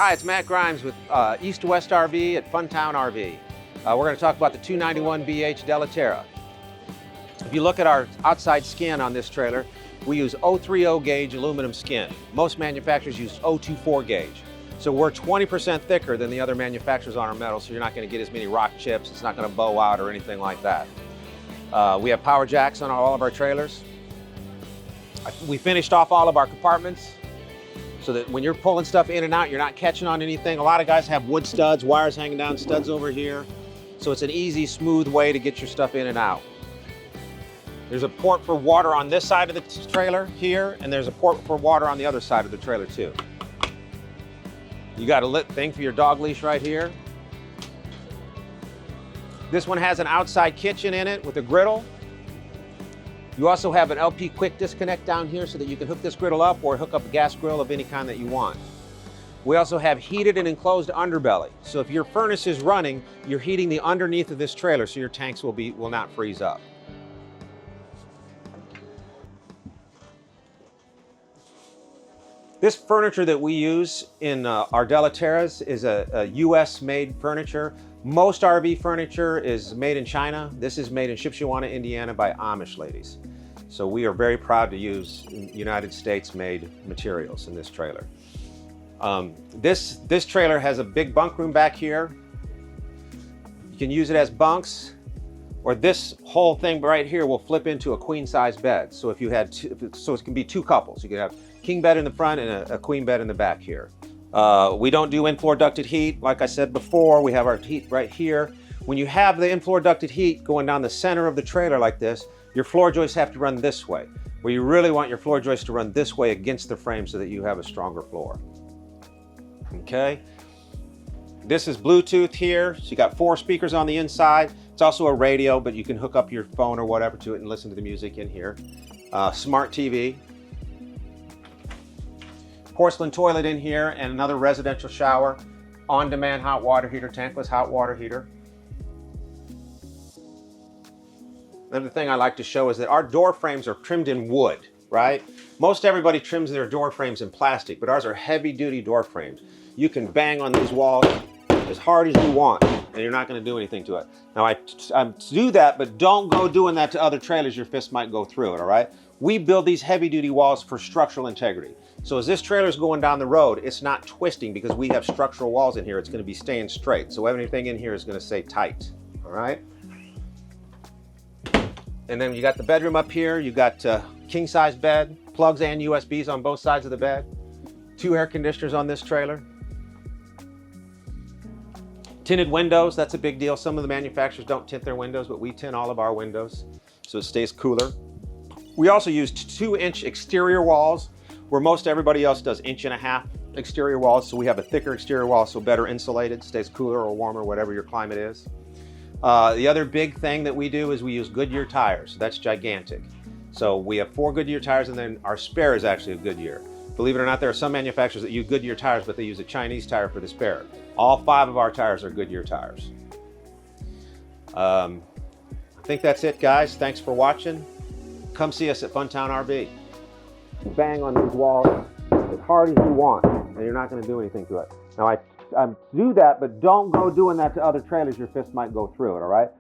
Hi, it's Matt Grimes with East West RV at Funtown RV. We're going to talk about the 291BH Della Terra. If you look at our outside skin on this trailer, we use 030 gauge aluminum skin. Most manufacturers use 024 gauge. So we're 20% thicker than the other manufacturers on our metal, so you're not going to get as many rock chips. It's not going to bow out or anything like that. We have power jacks on all of our trailers. We finished off all of our compartments so that when you're pulling stuff in and out, you're not catching on anything. A lot of guys have wood studs, wires hanging down, studs over here. So it's an easy, smooth way to get your stuff in and out. There's a port for water on this side of the trailer here, and there's a port for water on the other side of the trailer too. You got a lit thing for your dog leash right here. This one has an outside kitchen in it with a griddle. You also have an LP quick disconnect down here so that you can hook this griddle up or hook up a gas grill of any kind that you want. We also have heated and enclosed underbelly. So if your furnace is running, you're heating the underneath of this trailer so your tanks will not freeze up. This furniture that we use in our Della Terras is a US made furniture. Most RV furniture is made in China. This is made in Shipshewana, Indiana by Amish ladies. So we are very proud to use United States made materials in this trailer. This trailer has a big bunk room back here. You can use it as bunks, or this whole thing right here will flip into a queen size bed. So if you had so it can be two couples. You can have king bed in the front and a queen bed in the back here. We don't do in-floor ducted heat. Like I said before, we have our heat right here. When you have the in-floor ducted heat going down the center of the trailer like this, your floor joists have to run this way, where you really want your floor joists to run this way against the frame so that you have a stronger floor. Okay. This is Bluetooth here. So you got 4 speakers on the inside. It's also a radio, but you can hook up your phone or whatever to it and listen to the music in here. Smart TV. Porcelain toilet in here and another residential shower. On-demand hot water heater, tankless hot water heater. Another thing I like to show is that our door frames are trimmed in wood, right? Most everybody trims their door frames in plastic, but ours are heavy-duty door frames. You can bang on these walls as hard as you want, and you're not going to do anything to it. Now, I do that, but don't go doing that to other trailers. Your fist might go through it, all right? We build these heavy-duty walls for structural integrity. So as this trailer's going down the road, it's not twisting because we have structural walls in here. It's going to be staying straight. So everything in here is going to stay tight, all right? And then you got the bedroom up here. You got king-size bed, plugs and USBs on both sides of the bed. 2 air conditioners on this trailer. Tinted windows, that's a big deal. Some of the manufacturers don't tint their windows, but we tint all of our windows so it stays cooler. We also use 2-inch exterior walls, where most everybody else does 1.5 inch exterior walls. So we have a thicker exterior wall, so better insulated, stays cooler or warmer, whatever your climate is. The other big thing that we do is we use Goodyear tires. That's gigantic. So we have 4 Goodyear tires, and then our spare is actually a Goodyear. Believe it or not, there are some manufacturers that use Goodyear tires, but they use a Chinese tire for the spare. All 5 of our tires are Goodyear tires. I think that's it, guys. Thanks for watching. Come see us at Funtown RV. Bang on these walls as hard as you want, and you're not going to do anything to it. Now, I do that, but don't go doing that to other trailers. Your fist might go through it, all right?